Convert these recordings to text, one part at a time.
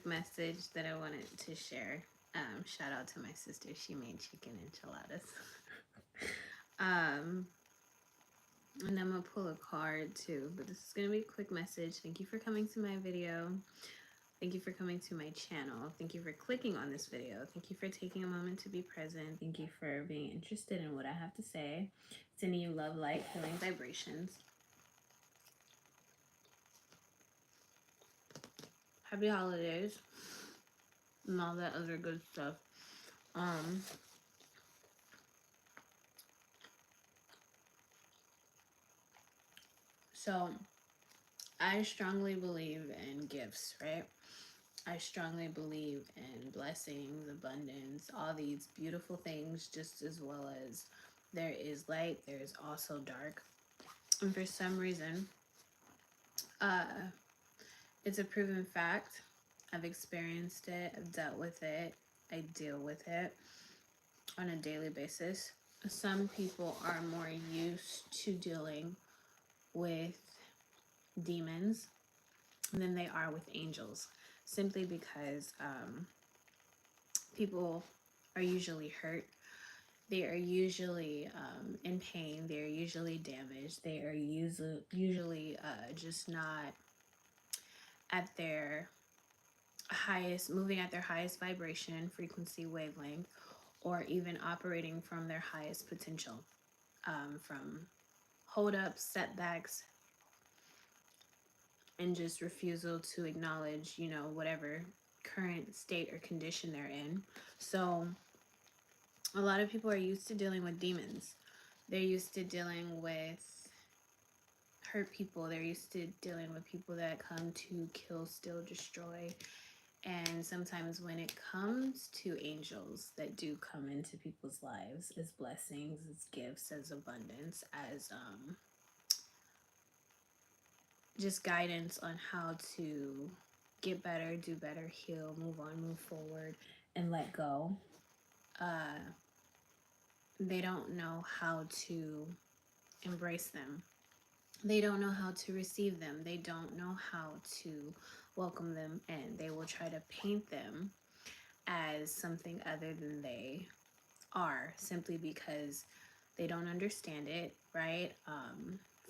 message that I wanted to share. Shout out to my sister. She made chicken enchiladas. um, and I'm gonna pull a card too, but this is gonna be a quick message. Thank you for coming to my video. Thank you for coming to my channel. Thank you for clicking on this video. Thank you for taking a moment to be present. Thank you for being interested in what I have to say. Sending you love, light, healing vibrations. Happy holidays and all that other good stuff. Um, so I strongly believe in gifts, right? I strongly believe in blessings, abundance, all these beautiful things, just as well as there is light, there is also dark. And for some reason, uh, it's a proven fact. I've experienced it, I've dealt with it, I deal with it on a daily basis. Some people are more used to dealing with demons than they are with angels, simply because people are usually hurt. They are usually in pain. They're usually damaged. They are usually just not at their highest, moving at their highest vibration, frequency, wavelength, or even operating from their highest potential, from hold-ups, setbacks, and just refusal to acknowledge, whatever current state or condition they're in. So a lot of people are used to dealing with demons. They're used to dealing with hurt people. They're used to dealing with people that come to kill, steal, destroy. And sometimes when it comes to angels that do come into people's lives as blessings, as gifts, as abundance, as just guidance on how to get better, do better, heal, move on, move forward, and let go. They don't know how to embrace them. They don't know how to receive them. They don't know how to welcome them in. They will try to paint them as something other than they are, simply because they don't understand it, right?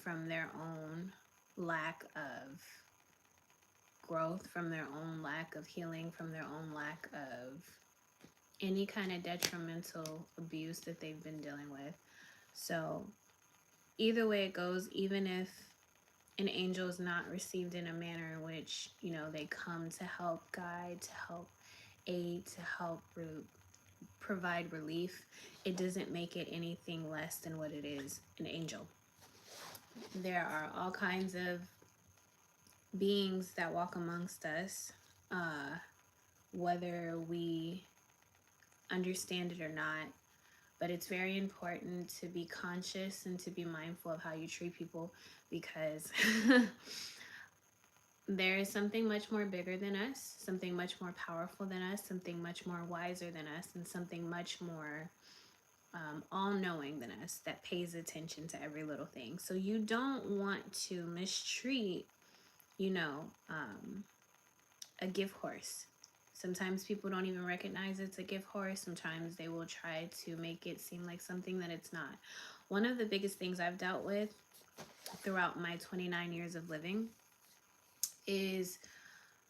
From their own lack of growth, from their own lack of healing, from their own lack of any kind of detrimental abuse that they've been dealing with. So either way it goes, even if an angel is not received in a manner in which, they come to help guide, to help aid, to help provide relief, it doesn't make it anything less than what it is, an angel. There are all kinds of beings that walk amongst us, whether we understand it or not. But it's very important to be conscious and to be mindful of how you treat people, because there is something much more bigger than us, something much more powerful than us, something much more wiser than us, and something much more all-knowing than us that pays attention to every little thing. So you don't want to mistreat, a gift horse. Sometimes people don't even recognize it's a gift horse. Sometimes they will try to make it seem like something that it's not. One of the biggest things I've dealt with throughout my 29 years of living is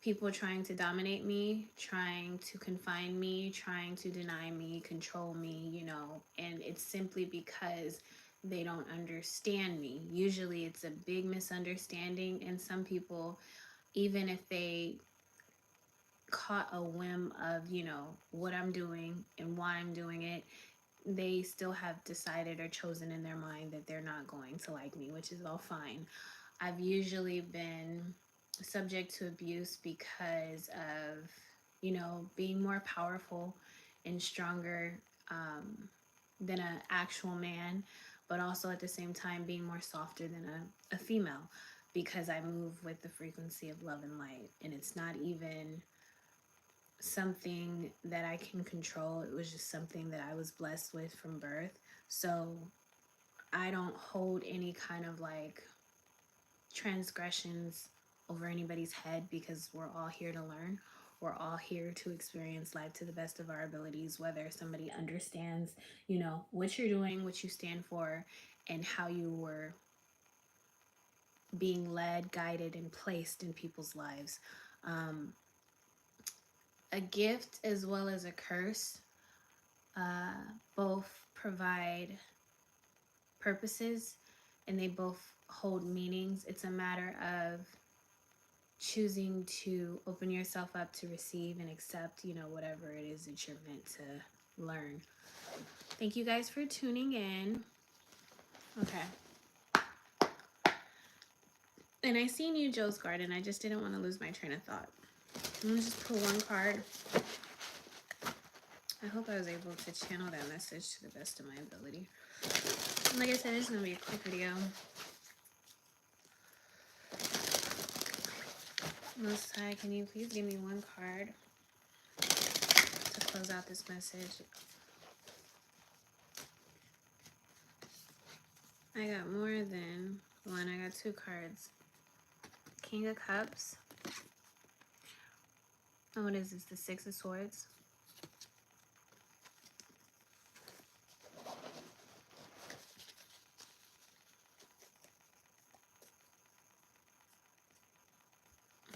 people trying to dominate me, trying to confine me, trying to deny me, control me, and it's simply because they don't understand me. Usually it's a big misunderstanding, and some people, even if they caught a whim of, what I'm doing and why I'm doing it, they still have decided or chosen in their mind that they're not going to like me, which is all fine. I've usually been subject to abuse because of, being more powerful and stronger than an actual man, but also at the same time being more softer than a female, because I move with the frequency of love and light. And it's not even something that I can control. It was just something that I was blessed with from birth. So I don't hold any kind of transgressions over anybody's head, because we're all here to learn. We're all here to experience life to the best of our abilities, whether somebody understands, you know, what you're doing, what you stand for, and how you were being led, guided, and placed in people's lives. Um, a gift as well as a curse uh, both provide purposes and they both hold meanings. It's a matter of choosing to open yourself up to receive and accept, you know, whatever it is that you're meant to learn. Thank you guys for tuning in. Okay. And I seen you, Joe's Garden. I just didn't want to lose my train of thought. I'm gonna just pull one card. I hope I was able to channel that message to the best of my ability. Like I said, it's gonna be a quick video. Most High, can you please give me one card to close out this message? I got more than one. I got two cards. King of Cups. Oh, what is this? The Six of Swords.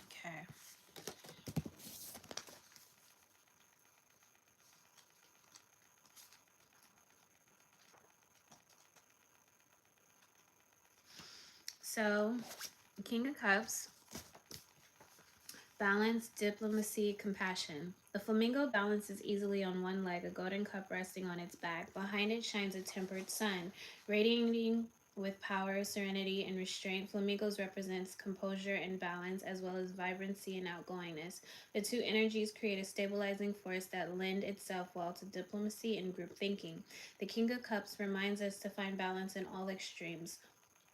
Okay. So, King of Cups. Balance, diplomacy, compassion. The flamingo balances easily on one leg, a golden cup resting on its back. Behind it shines a tempered sun, radiating with power, serenity, and restraint. Flamingos represents composure and balance, as well as vibrancy and outgoingness. The two energies create a stabilizing force that lend itself well to diplomacy and group thinking. The King of Cups reminds us to find balance in all extremes.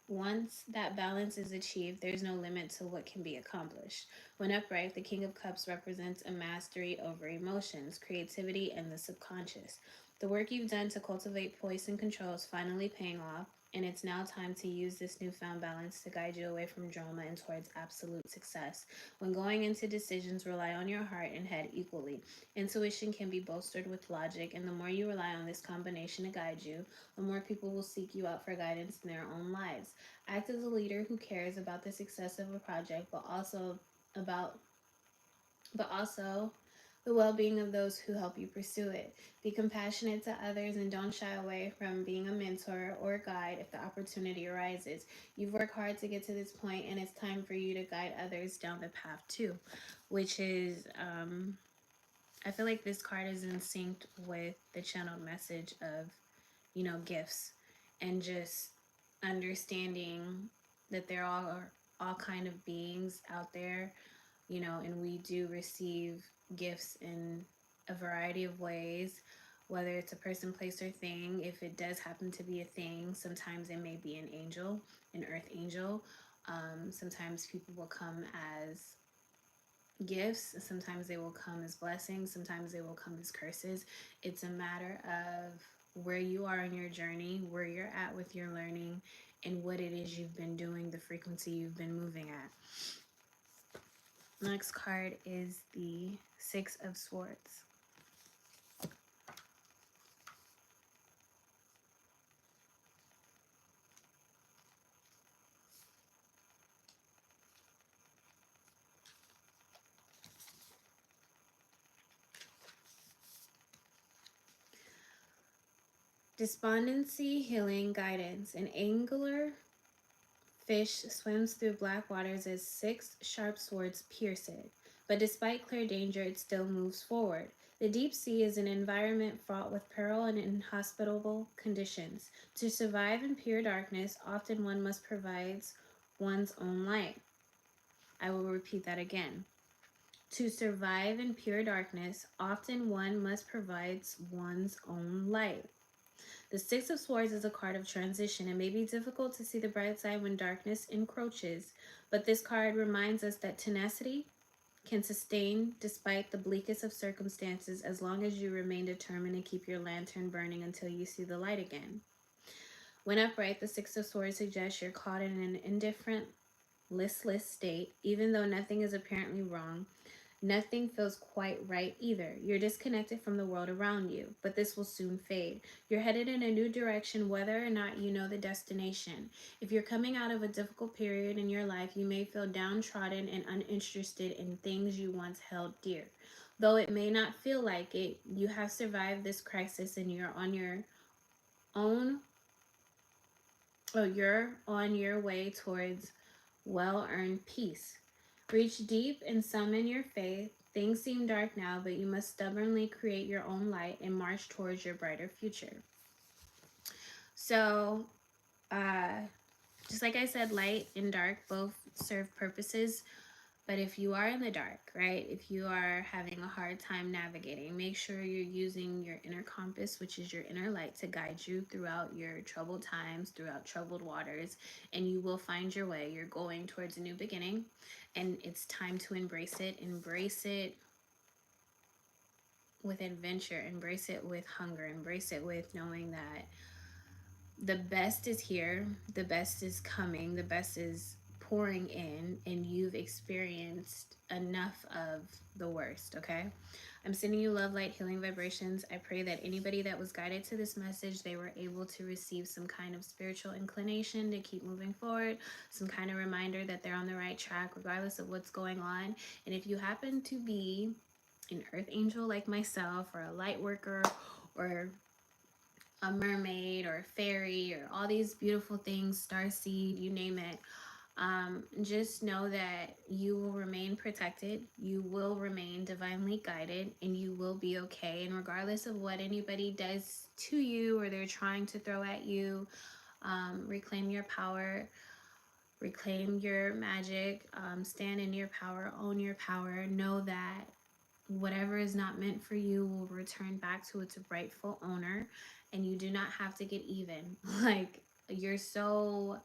Once that balance is achieved, there's no limit to what can be accomplished. When upright, the King of Cups represents a mastery over emotions, creativity, and the subconscious. The work you've done to cultivate poise and control is finally paying off, and it's now time to use this newfound balance to guide you away from drama and towards absolute success. When going into decisions, rely on your heart and head equally. Intuition can be bolstered with logic, and the more you rely on this combination to guide you, the more people will seek you out for guidance in their own lives. Act as a leader who cares about the success of a project, about but also the well-being of those who help you pursue it. Be compassionate to others and don't shy away from being a mentor or guide if the opportunity arises. You've worked hard to get to this point, and it's time for you to guide others down the path too, which is I feel like this card is in sync with the channeled message of, you know, gifts and just understanding that there are all kind of beings out there, you know, and we do receive gifts in a variety of ways, whether it's a person, place, or thing. If it does happen to be a thing, sometimes it may be an angel, an earth angel. Sometimes people will come as gifts, sometimes they will come as blessings, sometimes they will come as curses. It's a matter of where you are in your journey, where you're at with your learning, and what it is you've been doing, the frequency you've been moving at. Next card is the Six of Swords. Despondency, healing, guidance. An angler fish swims through black waters as six sharp swords pierce it. But despite clear danger, it still moves forward. The deep sea is an environment fraught with peril and inhospitable conditions. To survive in pure darkness, often one must provide one's own light. I will repeat that again. To survive in pure darkness, often one must provide one's own light. The Six of Swords is a card of transition. It may be difficult to see the bright side when darkness encroaches, but this card reminds us that tenacity can sustain despite the bleakest of circumstances as long as you remain determined and keep your lantern burning until you see the light again. When upright, the Six of Swords suggests you're caught in an indifferent, listless state, even though nothing is apparently wrong. Nothing feels quite right either. You're disconnected from the world around you, but this will soon fade. You're headed in a new direction, whether or not you know the destination. If you're coming out of a difficult period in your life, you may feel downtrodden and uninterested in things you once held dear. Though it may not feel like it, you have survived this crisis and own you're on your way towards well-earned peace. Reach deep and summon your faith. Things seem dark now, but you must stubbornly create your own light and march towards your brighter future. So, uh, just like I said, light and dark both serve purposes. But if you are in the dark, right, if you are having a hard time navigating, make sure you're using your inner compass, which is your inner light, to guide you throughout your troubled times, throughout troubled waters, and you will find your way. You're going towards a new beginning, and it's time to embrace it. Embrace it with adventure, embrace it with hunger, embrace it with knowing that the best is here, the best is coming, the best is pouring in, and you've experienced enough of the worst, okay? I'm sending you love, light, healing vibrations. I pray that anybody that was guided to this message, they were able to receive some kind of spiritual inclination to keep moving forward, some kind of reminder that they're on the right track, regardless of what's going on. And if you happen to be an earth angel like myself, or a light worker, or a mermaid or a fairy or all these beautiful things, starseed, you name it, just know that you will remain protected, you will remain divinely guided, and you will be okay. And regardless of what anybody does to you or they're trying to throw at you, reclaim your power, reclaim your magic, stand in your power, own your power. Know that whatever is not meant for you will return back to its rightful owner, and you do not have to get even. Like, you're so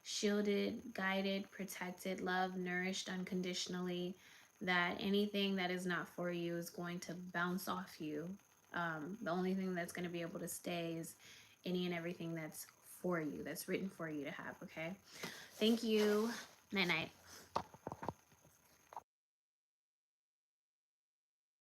shielded, guided, protected, loved, nourished unconditionally, that anything that is not for you is going to bounce off you. The only thing that's going to be able to stay is any and everything that's for you, that's written for you to have, okay? Thank you. Night night.